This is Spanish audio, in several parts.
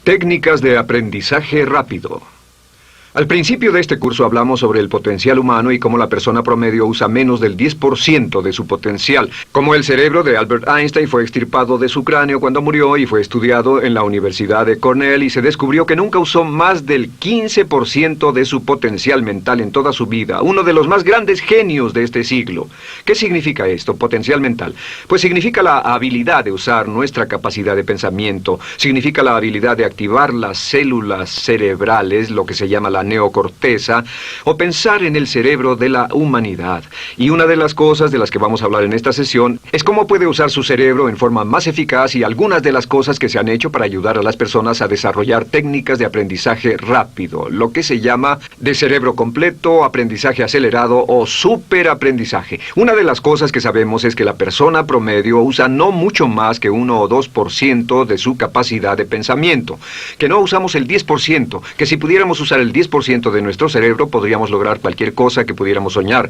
Técnicas de aprendizaje rápido. Al principio de este curso hablamos sobre el potencial humano y cómo la persona promedio usa menos del 10% de su potencial. Como el cerebro de Albert Einstein fue extirpado de su cráneo cuando murió y fue estudiado en la Universidad de Cornell y se descubrió que nunca usó más del 15% de su potencial mental en toda su vida. Uno de los más grandes genios de este siglo. ¿Qué significa esto, potencial mental? Pues significa la habilidad de usar nuestra capacidad de pensamiento. Significa la habilidad de activar las células cerebrales, lo que se llama la neocorteza, o pensar en el cerebro de la humanidad. Y una de las cosas de las que vamos a hablar en esta sesión es cómo puede usar su cerebro en forma más eficaz y algunas de las cosas que se han hecho para ayudar a las personas a desarrollar técnicas de aprendizaje rápido, lo que se llama de cerebro completo, aprendizaje acelerado o superaprendizaje. Una de las cosas que sabemos es que la persona promedio usa no mucho más que 1 o 2% de su capacidad de pensamiento, que no usamos el 10%, que si pudiéramos usar el 10% de nuestro cerebro podríamos lograr cualquier cosa que pudiéramos soñar.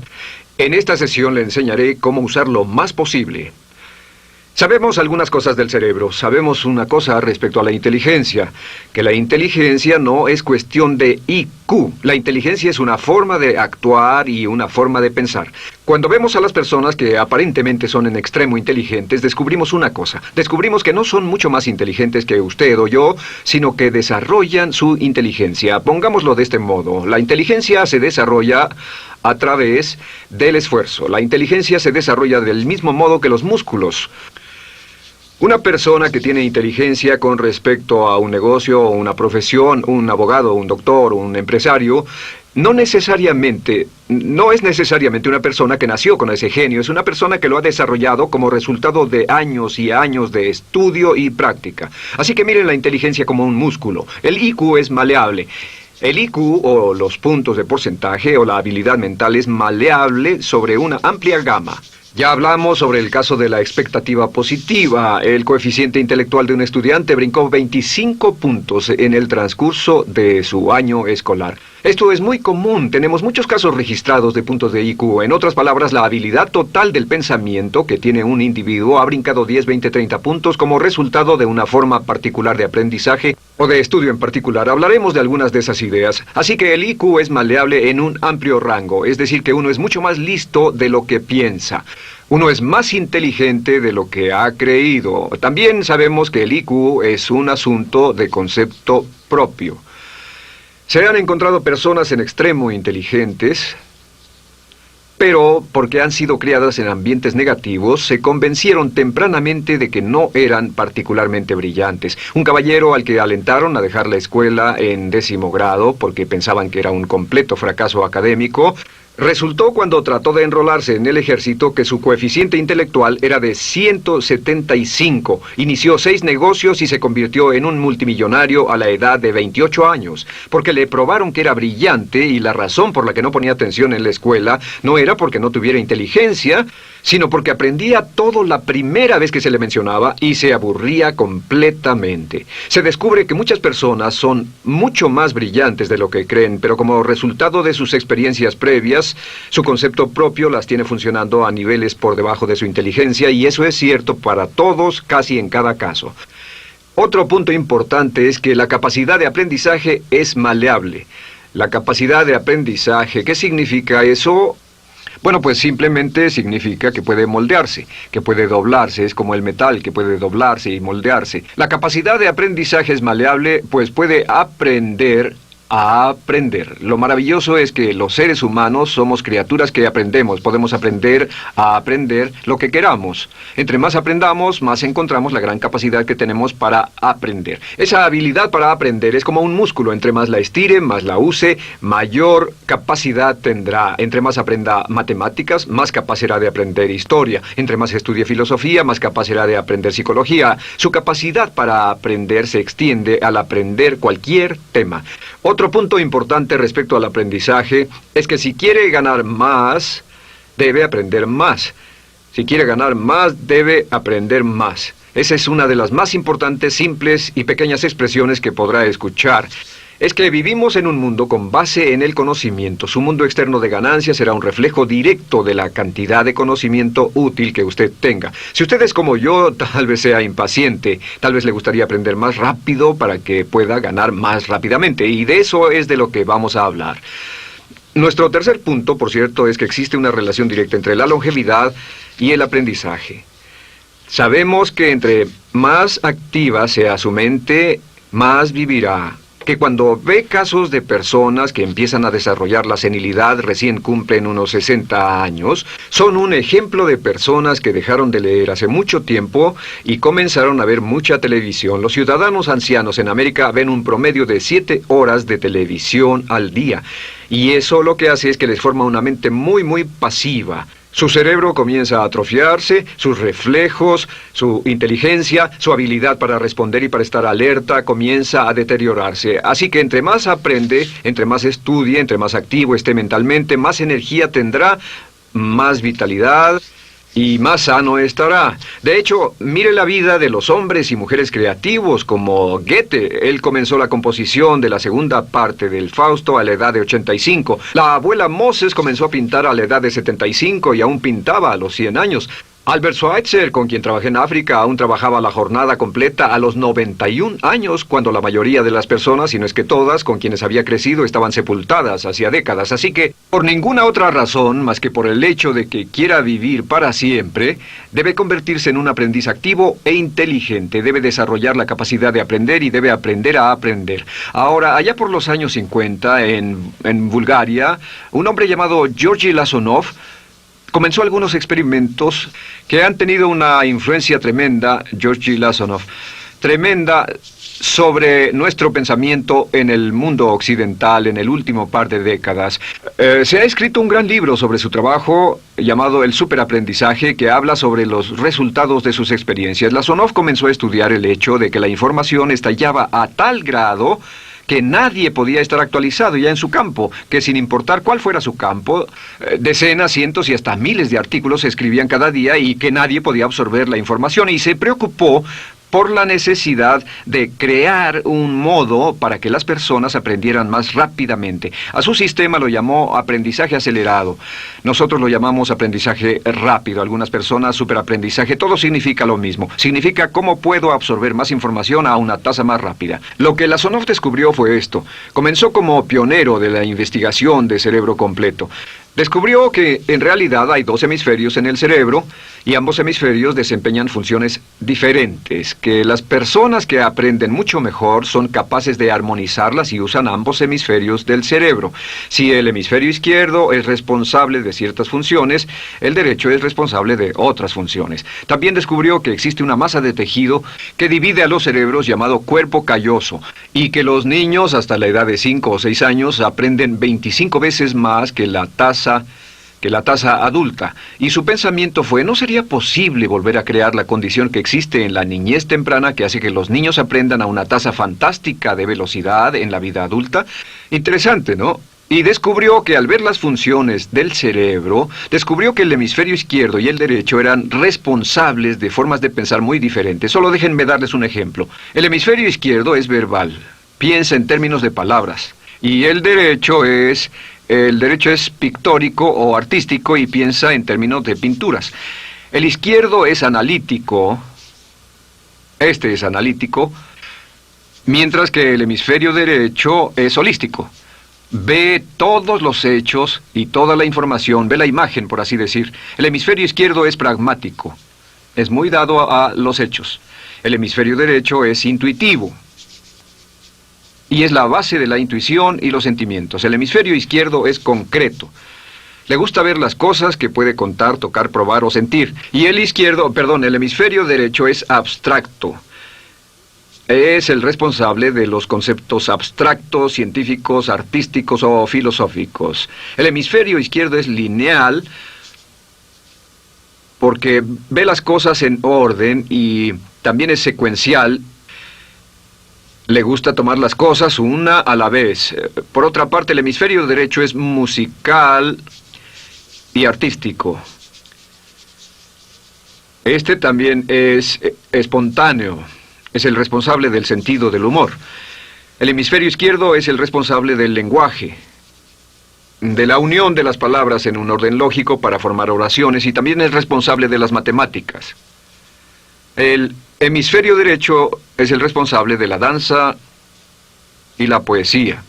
En esta sesión le enseñaré cómo usar lo más posible. Sabemos algunas cosas del cerebro. Sabemos una cosa respecto a la inteligencia, que la inteligencia no es cuestión de IQ. La inteligencia es una forma de actuar y una forma de pensar. Cuando vemos a las personas que aparentemente son en extremo inteligentes, descubrimos una cosa. Descubrimos que no son mucho más inteligentes que usted o yo, sino que desarrollan su inteligencia. Pongámoslo de este modo. La inteligencia se desarrolla a través del esfuerzo. La inteligencia se desarrolla del mismo modo que los músculos. Una persona que tiene inteligencia con respecto a un negocio o una profesión, un abogado, un doctor, un empresario, no es necesariamente una persona que nació con ese genio, es una persona que lo ha desarrollado como resultado de años y años de estudio y práctica. Así que miren la inteligencia como un músculo. El IQ es maleable. El IQ, o los puntos de porcentaje, o la habilidad mental, es maleable sobre una amplia gama. Ya hablamos sobre el caso de la expectativa positiva. El coeficiente intelectual de un estudiante brincó 25 puntos en el transcurso de su año escolar. Esto es muy común. Tenemos muchos casos registrados de puntos de IQ. En otras palabras, la habilidad total del pensamiento que tiene un individuo ha brincado 10, 20, 30 puntos como resultado de una forma particular de aprendizaje o de estudio en particular. Hablaremos de algunas de esas ideas. Así que el IQ es maleable en un amplio rango, es decir, que uno es mucho más listo de lo que piensa. Uno es más inteligente de lo que ha creído. También sabemos que el IQ es un asunto de concepto propio. Se han encontrado personas en extremo inteligentes, pero porque han sido criadas en ambientes negativos, se convencieron tempranamente de que no eran particularmente brillantes. Un caballero al que alentaron a dejar la escuela en 10º grado porque pensaban que era un completo fracaso académico, resultó cuando trató de enrolarse en el ejército que su coeficiente intelectual era de 175. Inició 6 negocios y se convirtió en un multimillonario a la edad de 28 años, porque le probaron que era brillante y la razón por la que no ponía atención en la escuela no era porque no tuviera inteligencia, sino porque aprendía todo la primera vez que se le mencionaba y se aburría completamente. Se descubre que muchas personas son mucho más brillantes de lo que creen, pero como resultado de sus experiencias previas, su concepto propio las tiene funcionando a niveles por debajo de su inteligencia, y eso es cierto para todos, casi en cada caso. Otro punto importante es que la capacidad de aprendizaje es maleable. La capacidad de aprendizaje, ¿qué significa eso? Bueno, pues simplemente significa que puede moldearse, que puede doblarse, es como el metal que puede doblarse y moldearse. La capacidad de aprendizaje es maleable, pues puede aprender a aprender. Lo maravilloso es que los seres humanos somos criaturas que aprendemos. Podemos aprender a aprender lo que queramos. Entre más aprendamos, más encontramos la gran capacidad que tenemos para aprender. Esa habilidad para aprender es como un músculo. Entre más la estire, más la use, mayor capacidad tendrá. Entre más aprenda matemáticas, más capaz será de aprender historia. Entre más estudie filosofía, más capaz será de aprender psicología. Su capacidad para aprender se extiende al aprender cualquier tema. Otro punto importante respecto al aprendizaje es que si quiere ganar más, debe aprender más. Si quiere ganar más, debe aprender más. Esa es una de las más importantes, simples y pequeñas expresiones que podrá escuchar. es que vivimos en un mundo con base en el conocimiento. Su mundo externo de ganancia será un reflejo directo de la cantidad de conocimiento útil que usted tenga. Si usted es como yo, tal vez sea impaciente, tal vez le gustaría aprender más rápido para que pueda ganar más rápidamente, y de eso es de lo que vamos a hablar. Nuestro tercer punto, por cierto, es que existe una relación directa entre la longevidad y el aprendizaje. Sabemos que entre más activa sea su mente, más vivirá. Que cuando ve casos de personas que empiezan a desarrollar la senilidad recién cumplen unos 60 años, son un ejemplo de personas que dejaron de leer hace mucho tiempo y comenzaron a ver mucha televisión. Los ciudadanos ancianos en América ven un promedio de 7 horas de televisión al día, y eso lo que hace es que les forma una mente muy pasiva. Su cerebro comienza a atrofiarse, sus reflejos, su inteligencia, su habilidad para responder y para estar alerta comienza a deteriorarse. Así que entre más aprende, entre más estudie, entre más activo esté mentalmente, más energía tendrá, más vitalidad y más sano estará. De hecho, mire la vida de los hombres y mujeres creativos como Goethe. Él comenzó la composición de la segunda parte del Fausto a la edad de 85. La abuela Moses comenzó a pintar a la edad de 75 y aún pintaba a los 100 años. Albert Schweitzer, con quien trabajé en África, aún trabajaba la jornada completa a los 91 años, cuando la mayoría de las personas, si no es que todas, con quienes había crecido, estaban sepultadas hacía décadas. Así que, por ninguna otra razón, más que por el hecho de que quiera vivir para siempre, debe convertirse en un aprendiz activo e inteligente. Debe desarrollar la capacidad de aprender y debe aprender a aprender. Ahora, allá por los años 50, en Bulgaria, un hombre llamado Georgy Lasonov comenzó algunos experimentos que han tenido una influencia tremenda, Georgy Lasonov, tremenda sobre nuestro pensamiento en el mundo occidental en el último par de décadas. Se ha escrito un gran libro sobre su trabajo llamado El Superaprendizaje, que habla sobre los resultados de sus experiencias. Lasonov comenzó a estudiar el hecho de que la información estallaba a tal grado que nadie podía estar actualizado ya en su campo, que sin importar cuál fuera su campo, decenas, cientos y hasta miles de artículos se escribían cada día y que nadie podía absorber la información, y se preocupó por la necesidad de crear un modo para que las personas aprendieran más rápidamente. A su sistema lo llamó aprendizaje acelerado. Nosotros lo llamamos aprendizaje rápido. Algunas personas superaprendizaje. Todo significa lo mismo. Significa cómo puedo absorber más información a una tasa más rápida. Lo que Lasonov descubrió fue esto. Comenzó como pionero de la investigación de cerebro completo. Descubrió que en realidad hay 2 hemisferios en el cerebro y ambos hemisferios desempeñan funciones diferentes, que las personas que aprenden mucho mejor son capaces de armonizarlas y usan ambos hemisferios del cerebro. Si el hemisferio izquierdo es responsable de ciertas funciones, el derecho es responsable de otras funciones. También descubrió que existe una masa de tejido que divide a los cerebros llamado cuerpo calloso, y que los niños hasta la edad de 5 o 6 años aprenden 25 veces más que la tasa adulta. Y su pensamiento fue: ¿no sería posible volver a crear la condición que existe en la niñez temprana que hace que los niños aprendan a una tasa fantástica de velocidad en la vida adulta? Interesante, ¿no? Y descubrió que al ver las funciones del cerebro, descubrió que el hemisferio izquierdo y el derecho eran responsables de formas de pensar muy diferentes. Solo déjenme darles un ejemplo. El hemisferio izquierdo es verbal, piensa en términos de palabras, y el derecho es pictórico o artístico y piensa en términos de pinturas. El izquierdo es analítico, este es analítico, mientras que el hemisferio derecho es holístico. Ve todos los hechos y toda la información, ve la imagen, por así decir. El hemisferio izquierdo es pragmático, es muy dado a los hechos. El hemisferio derecho es intuitivo, y es la base de la intuición y los sentimientos. El hemisferio izquierdo es concreto. Le gusta ver las cosas que puede contar, tocar, probar o sentir. Y el hemisferio derecho es abstracto. Es el responsable de los conceptos abstractos, científicos, artísticos o filosóficos. El hemisferio izquierdo es lineal porque ve las cosas en orden y también es secuencial. Le gusta tomar las cosas una a la vez. Por otra parte, el hemisferio derecho es musical y artístico. Este también es espontáneo. Es el responsable del sentido del humor. El hemisferio izquierdo es el responsable del lenguaje, de la unión de las palabras en un orden lógico para formar oraciones, y también es responsable de las matemáticas. El hemisferio derecho es el responsable de la danza y la poesía.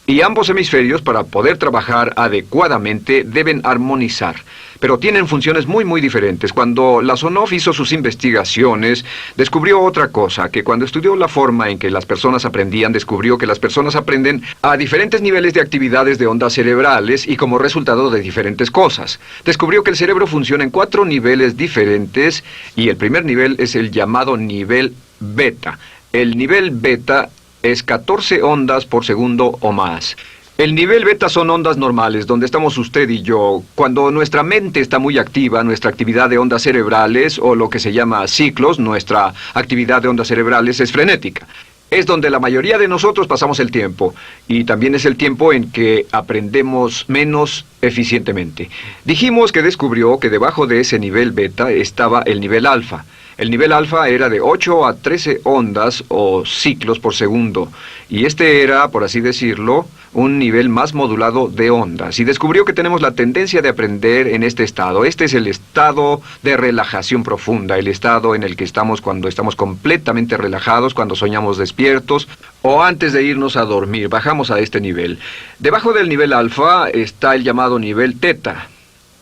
Y ambos hemisferios, para poder trabajar adecuadamente, deben armonizar. Pero tienen funciones muy diferentes. Cuando Lasonov hizo sus investigaciones, descubrió otra cosa, que cuando estudió la forma en que las personas aprendían, descubrió que las personas aprenden a diferentes niveles de actividades de ondas cerebrales y como resultado de diferentes cosas. Descubrió que el cerebro funciona en 4 niveles diferentes, y el primer nivel es el llamado nivel beta. El nivel beta es 14 ondas por segundo o más. El nivel beta son ondas normales, donde estamos usted y yo. Cuando nuestra mente está muy activa, nuestra actividad de ondas cerebrales, o lo que se llama ciclos, nuestra actividad de ondas cerebrales es frenética. Es donde la mayoría de nosotros pasamos el tiempo, y también es el tiempo en que aprendemos menos eficientemente. Dijimos que descubrió que debajo de ese nivel beta estaba el nivel alfa. El nivel alfa era de 8 a 13 ondas o ciclos por segundo, y este era, por así decirlo, un nivel más modulado de ondas. Y descubrió que tenemos la tendencia de aprender en este estado. Este es el estado de relajación profunda, el estado en el que estamos cuando estamos completamente relajados, cuando soñamos despiertos, o antes de irnos a dormir. Bajamos a este nivel. Debajo del nivel alfa está el llamado nivel teta.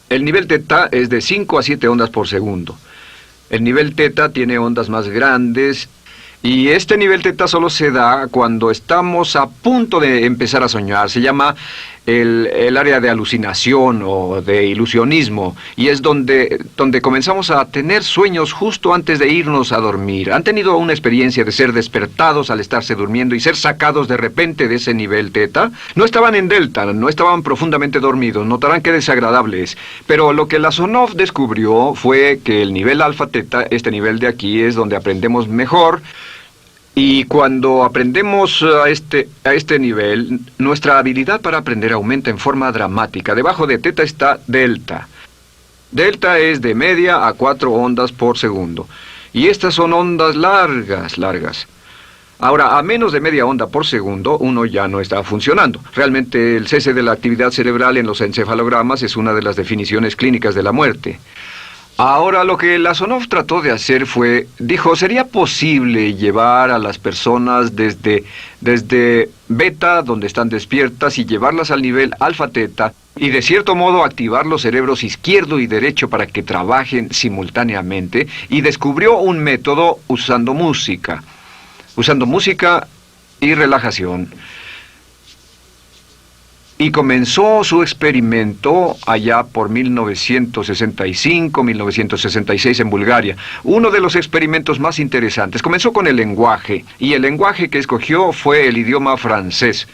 El nivel teta es de 5 a 7 ondas por segundo. El nivel teta tiene ondas más grandes, y este nivel teta solo se da cuando estamos a punto de empezar a soñar. Se llama el área de alucinación o de ilusionismo, y es donde comenzamos a tener sueños justo antes de irnos a dormir. ¿Han tenido una experiencia de ser despertados al estarse durmiendo y ser sacados de repente de ese nivel teta? No estaban en delta, no estaban profundamente dormidos. Notarán qué desagradable es. Pero lo que Lasonov descubrió fue que el nivel alfa teta, este nivel de aquí, es donde aprendemos mejor. Y cuando aprendemos a este nivel, nuestra habilidad para aprender aumenta en forma dramática. Debajo de teta está delta. Delta es de media a 4 ondas por segundo. Y estas son ondas largas. Ahora, a menos de media onda por segundo, uno ya no está funcionando. Realmente, el cese de la actividad cerebral en los encefalogramas es una de las definiciones clínicas de la muerte. Ahora, lo que Lasonov trató de hacer fue, dijo, ¿sería posible llevar a las personas desde beta, donde están despiertas, y llevarlas al nivel alfa-teta, y de cierto modo activar los cerebros izquierdo y derecho para que trabajen simultáneamente? Y descubrió un método usando música y relajación. Y comenzó su experimento allá por 1965, 1966 en Bulgaria. Uno de los experimentos más interesantes. Comenzó con el lenguaje, y el lenguaje que escogió fue el idioma francés.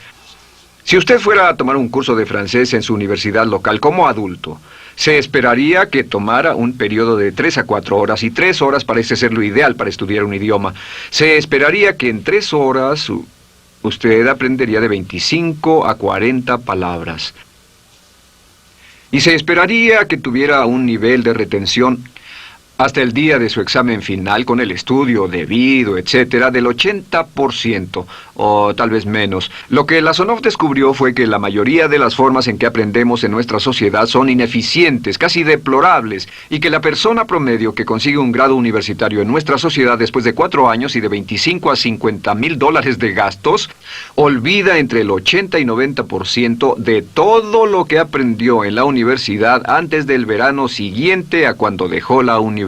Si usted fuera a tomar un curso de francés en su universidad local como adulto, se esperaría que tomara un periodo de 3 a 4 horas, y 3 horas parece ser lo ideal para estudiar un idioma. Se esperaría que en 3 horas usted aprendería de 25 a 40 palabras. Y se esperaría que tuviera un nivel de retención hasta el día de su examen final, con el estudio debido, etcétera, del 80%, o tal vez menos. Lo que Lasonov descubrió fue que la mayoría de las formas en que aprendemos en nuestra sociedad son ineficientes, casi deplorables, y que la persona promedio que consigue un grado universitario en nuestra sociedad después de 4 años y de 25 a 50 mil dólares de gastos, olvida entre el 80 y 90% de todo lo que aprendió en la universidad antes del verano siguiente a cuando dejó la universidad.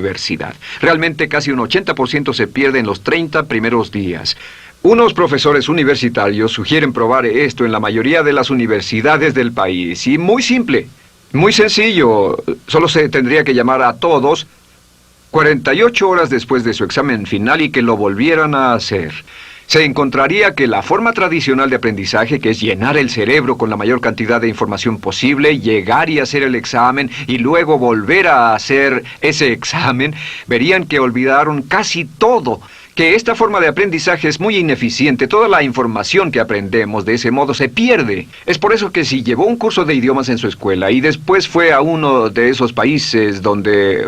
Realmente casi un 80% se pierde en los 30 primeros días. Unos profesores universitarios sugieren probar esto en la mayoría de las universidades del país. Y muy simple, muy sencillo. Solo se tendría que llamar a todos 48 horas después de su examen final y que lo volvieran a hacer. Se encontraría que la forma tradicional de aprendizaje, que es llenar el cerebro con la mayor cantidad de información posible, llegar y hacer el examen y luego volver a hacer ese examen, verían que olvidaron casi todo. que esta forma de aprendizaje es muy ineficiente. Toda la información que aprendemos de ese modo se pierde. Es por eso que si llevó un curso de idiomas en su escuela y después fue a uno de esos países donde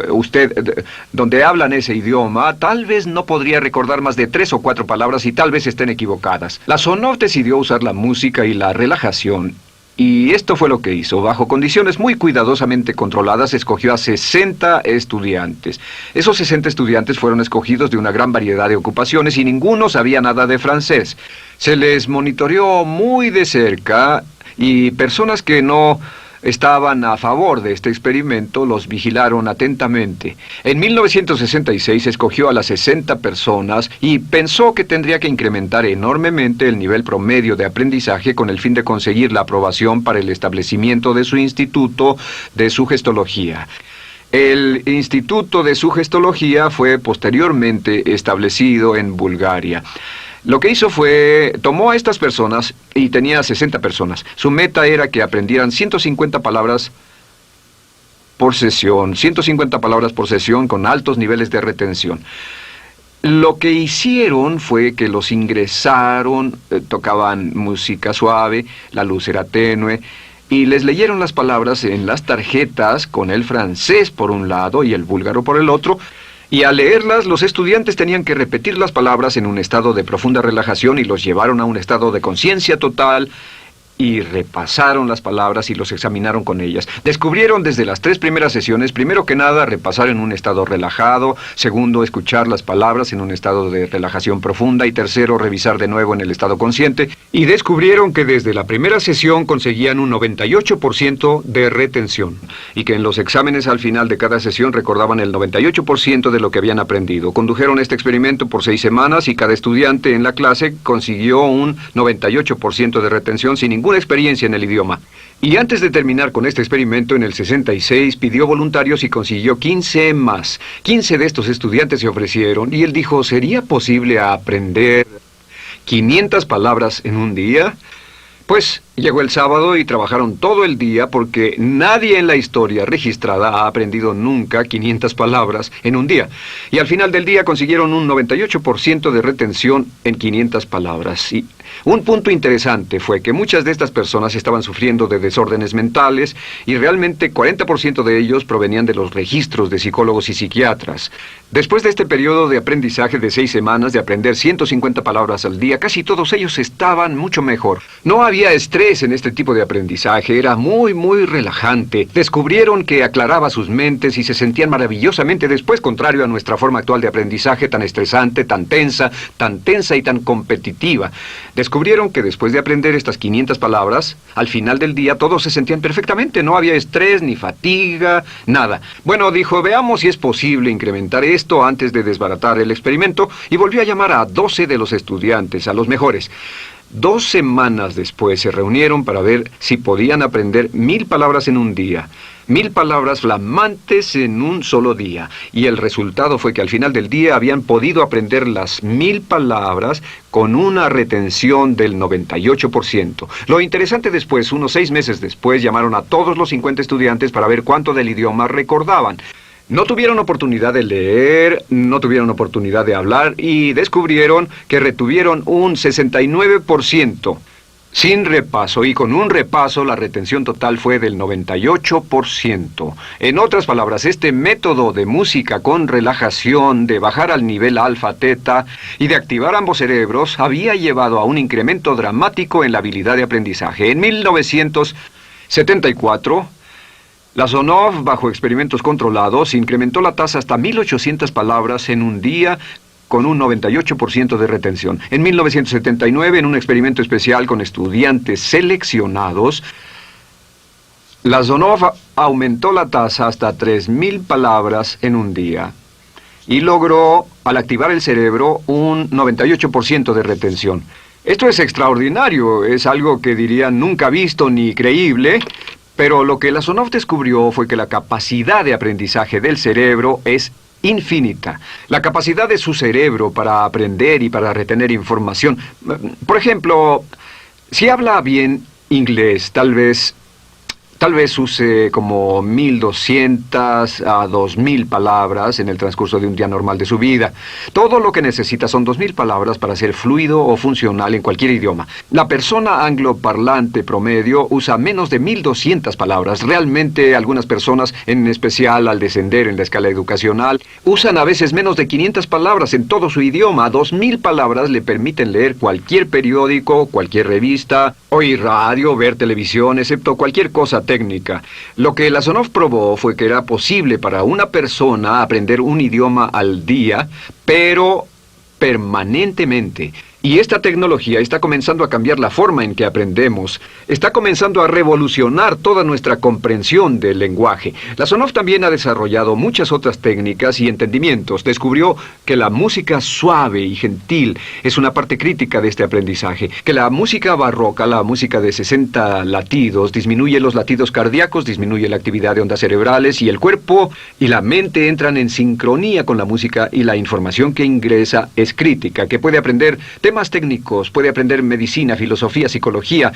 hablan ese idioma, tal vez no podría recordar más de 3 o 4 palabras y tal vez estén equivocadas. La Sonov decidió usar la música y la relajación. Y esto fue lo que hizo. Bajo condiciones muy cuidadosamente controladas, escogió a 60 estudiantes. Esos 60 estudiantes fueron escogidos de una gran variedad de ocupaciones y ninguno sabía nada de francés. Se les monitoreó muy de cerca y personas que no estaban a favor de este experimento los vigilaron atentamente. En 1966 escogió a las 60 personas y pensó que tendría que incrementar enormemente el nivel promedio de aprendizaje con el fin de conseguir la aprobación para el establecimiento de su instituto de sugestología. El Instituto de Sugestología fue posteriormente establecido en Bulgaria. Lo que hizo fue, tomó a estas personas, y tenía 60 personas. Su meta era que aprendieran 150 palabras por sesión, 150 palabras por sesión con altos niveles de retención. Lo que hicieron fue que los ingresaron, tocaban música suave, la luz era tenue, y les leyeron las palabras en las tarjetas con el francés por un lado y el búlgaro por el otro. Y al leerlas, los estudiantes tenían que repetir las palabras en un estado de profunda relajación y los llevaron a un estado de conciencia total y repasaron las palabras y los examinaron con ellas. Descubrieron desde las 3 primeras sesiones, primero que nada, repasar en un estado relajado, segundo, escuchar las palabras en un estado de relajación profunda y tercero, revisar de nuevo en el estado consciente. Y descubrieron que desde la primera sesión conseguían un 98% de retención y que en los exámenes al final de cada sesión recordaban el 98% de lo que habían aprendido. Condujeron este experimento por 6 semanas y cada estudiante en la clase consiguió un 98% de retención sin ninguna experiencia en el idioma. Y antes de terminar con este experimento, en el 66 pidió voluntarios y consiguió 15 más. 15 de estos estudiantes se ofrecieron y él dijo, ¿sería posible aprender 500 palabras en un día? Pues llegó el sábado y trabajaron todo el día porque nadie en la historia registrada ha aprendido nunca 500 palabras en un día. Y al final del día consiguieron un 98% de retención en 500 palabras. Y un punto interesante fue que muchas de estas personas estaban sufriendo de desórdenes mentales y realmente 40% de ellos provenían de los registros de psicólogos y psiquiatras. Después de este periodo de aprendizaje de 6 semanas, de aprender 150 palabras al día, casi todos ellos estaban mucho mejor. No había estrés en este tipo de aprendizaje, era muy relajante. Descubrieron que aclaraba sus mentes y se sentían maravillosamente después, contrario a nuestra forma actual de aprendizaje tan estresante, tan tensa y tan competitiva. Descubrieron que después de aprender estas 500 palabras, al final del día todos se sentían perfectamente, no había estrés ni fatiga, nada. Bueno, dijo, veamos si es posible incrementar esto antes de desbaratar el experimento, y volvió a llamar a 12 de los estudiantes, a los mejores. 2 semanas después se reunieron para ver si podían aprender 1000 palabras en un día. 1000 palabras flamantes en un solo día. Y el resultado fue que al final del día habían podido aprender las 1000 palabras con una retención del 98%. Lo interesante después, unos 6 meses después, llamaron a todos los 50 estudiantes para ver cuánto del idioma recordaban. No tuvieron oportunidad de leer, no tuvieron oportunidad de hablar y descubrieron que retuvieron un 69%. Sin repaso, y con un repaso la retención total fue del 98%. En otras palabras, este método de música con relajación, de bajar al nivel alfa-teta y de activar ambos cerebros, había llevado a un incremento dramático en la habilidad de aprendizaje. En 1974... la Sonov, bajo experimentos controlados, incrementó la tasa hasta 1800 palabras en un día con un 98% de retención. En 1979, en un experimento especial con estudiantes seleccionados, la Sonov aumentó la tasa hasta 3000 palabras en un día y logró, al activar el cerebro, un 98% de retención. Esto es extraordinario, es algo que dirían nunca visto ni creíble. Pero lo que la Sonov descubrió fue que la capacidad de aprendizaje del cerebro es infinita. La capacidad de su cerebro para aprender y para retener información. Por ejemplo, si habla bien inglés, tal vez Tal vez use como 1.200 a 2.000 palabras en el transcurso de un día normal de su vida. Todo lo que necesita son 2.000 palabras para ser fluido o funcional en cualquier idioma. La persona angloparlante promedio usa menos de 1.200 palabras. Realmente algunas personas, en especial al descender en la escala educacional, usan a veces menos de 500 palabras en todo su idioma. 2.000 palabras le permiten leer cualquier periódico, cualquier revista, oír radio, ver televisión, excepto cualquier cosa técnica. Lo que Lasonov probó fue que era posible para una persona aprender un idioma al día, pero permanentemente. Y esta tecnología está comenzando a cambiar la forma en que aprendemos. Está comenzando a revolucionar toda nuestra comprensión del lenguaje. Lasonov también ha desarrollado muchas otras técnicas y entendimientos. Descubrió que la música suave y gentil es una parte crítica de este aprendizaje. Que la música barroca, la música de 60 latidos, disminuye los latidos cardíacos, disminuye la actividad de ondas cerebrales y el cuerpo y la mente entran en sincronía con la música y la información que ingresa es crítica, que puede aprender temas técnicos, puede aprender medicina, filosofía, psicología.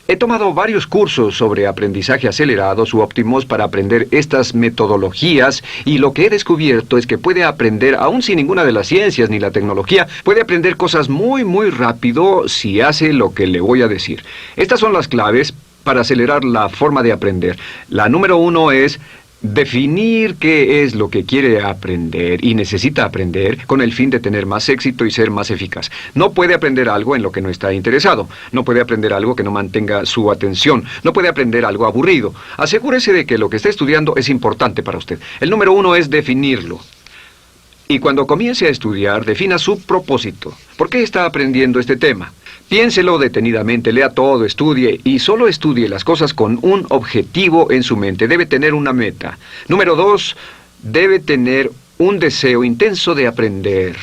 He tomado varios cursos sobre aprendizaje acelerado, su Optimus, para aprender estas metodologías, y lo que he descubierto es que puede aprender, aún sin ninguna de las ciencias ni la tecnología, puede aprender cosas muy rápido si hace lo que le voy a decir. Estas son las claves para acelerar la forma de aprender. La número 1 es definir qué es lo que quiere aprender y necesita aprender con el fin de tener más éxito y ser más eficaz. No puede aprender algo en lo que no está interesado. No puede aprender algo que no mantenga su atención. No puede aprender algo aburrido. Asegúrese de que lo que está estudiando es importante para usted. El número 1 es definirlo. Y cuando comience a estudiar, defina su propósito. ¿Por qué está aprendiendo este tema? Piénselo detenidamente, lea todo, estudie y solo estudie las cosas con un objetivo en su mente. Debe tener una meta. Número 2, debe tener un deseo intenso de aprender.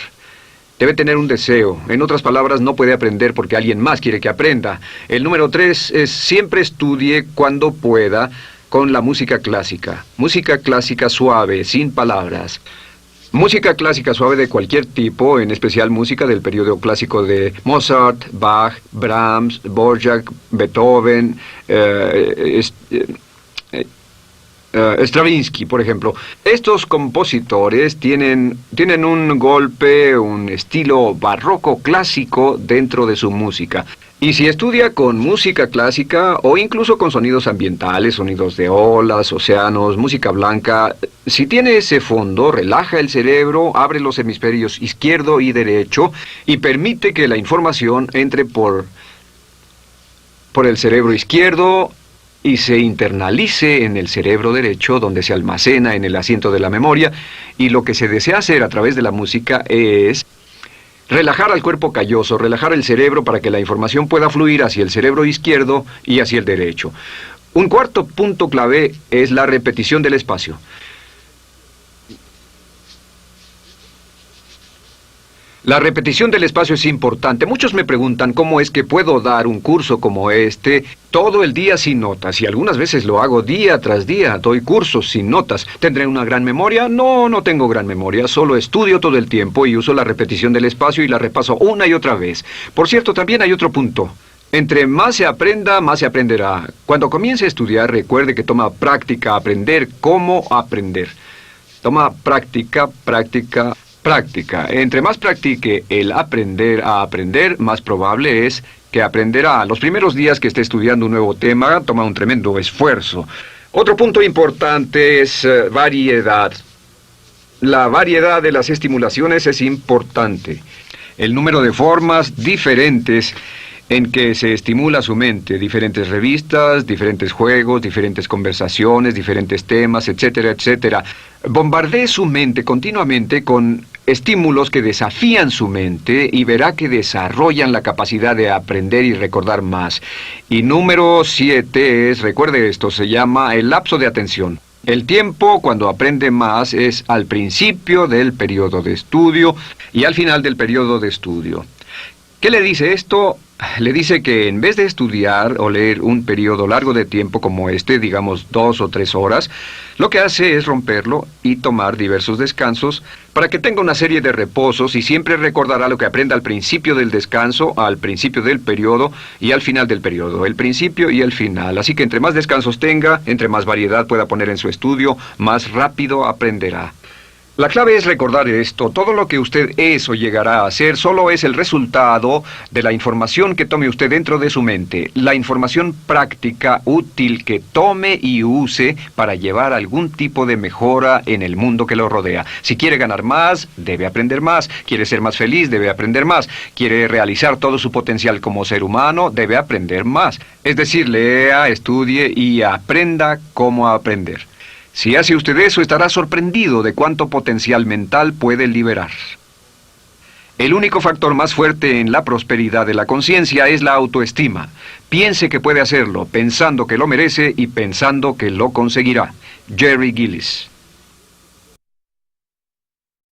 Debe tener un deseo. En otras palabras, no puede aprender porque alguien más quiere que aprenda. El número 3 es siempre estudie cuando pueda con la música clásica. Música clásica suave, sin palabras. Música clásica suave de cualquier tipo, en especial música del periodo clásico de Mozart, Bach, Brahms, Dvorak, Beethoven, Stravinsky, por ejemplo. Estos compositores tienen un golpe, un estilo barroco clásico dentro de su música. Y si estudia con música clásica o incluso con sonidos ambientales, sonidos de olas, océanos, música blanca, si tiene ese fondo, relaja el cerebro, abre los hemisferios izquierdo y derecho y permite que la información entre por el cerebro izquierdo y se internalice en el cerebro derecho, donde se almacena en el asiento de la memoria. Y lo que se desea hacer a través de la música es relajar al cuerpo calloso, relajar el cerebro para que la información pueda fluir hacia el cerebro izquierdo y hacia el derecho. Un cuarto punto clave es la repetición del espacio. La repetición del espacio es importante. Muchos me preguntan cómo es que puedo dar un curso como este todo el día sin notas. Y algunas veces lo hago día tras día. Doy cursos sin notas. ¿Tendré una gran memoria? No, no tengo gran memoria. Solo estudio todo el tiempo y uso la repetición del espacio y la repaso una y otra vez. Por cierto, también hay otro punto. Entre más se aprenda, más se aprenderá. Cuando comience a estudiar, recuerde que toma práctica aprender cómo aprender. Toma práctica. Entre más practique el aprender a aprender, más probable es que aprenderá. Los primeros días que esté estudiando un nuevo tema, toma un tremendo esfuerzo. Otro punto importante es variedad. La variedad de las estimulaciones es importante. El número de formas diferentes en que se estimula su mente, diferentes revistas, diferentes juegos, diferentes conversaciones, diferentes temas, etcétera, etcétera. Bombardee su mente continuamente con estímulos que desafían su mente y verá que desarrollan la capacidad de aprender y recordar más. Y número 7 es, recuerde esto, se llama el lapso de atención. El tiempo, cuando aprende más, es al principio del periodo de estudio y al final del periodo de estudio. ¿Qué le dice esto? Le dice que en vez de estudiar o leer un periodo largo de tiempo como este, digamos 2 o 3 horas, Lo que hace es romperlo y tomar diversos descansos para que tenga una serie de reposos y siempre recordará lo que aprenda al principio del descanso, al principio del periodo y al final del periodo, el principio y el final. Así que entre más descansos tenga, entre más variedad pueda poner en su estudio, más rápido aprenderá. La clave es recordar esto: todo lo que usted es o llegará a hacer solo es el resultado de la información que tome usted dentro de su mente, la información práctica, útil que tome y use para llevar algún tipo de mejora en el mundo que lo rodea. Si quiere ganar más, debe aprender más. Quiere ser más feliz, debe aprender más. Quiere realizar todo su potencial como ser humano, debe aprender más. Es decir, lea, estudie y aprenda cómo aprender. Si hace usted eso, estará sorprendido de cuánto potencial mental puede liberar. El único factor más fuerte en la prosperidad de la conciencia es la autoestima. Piense que puede hacerlo, pensando que lo merece y pensando que lo conseguirá. Jerry Gillis.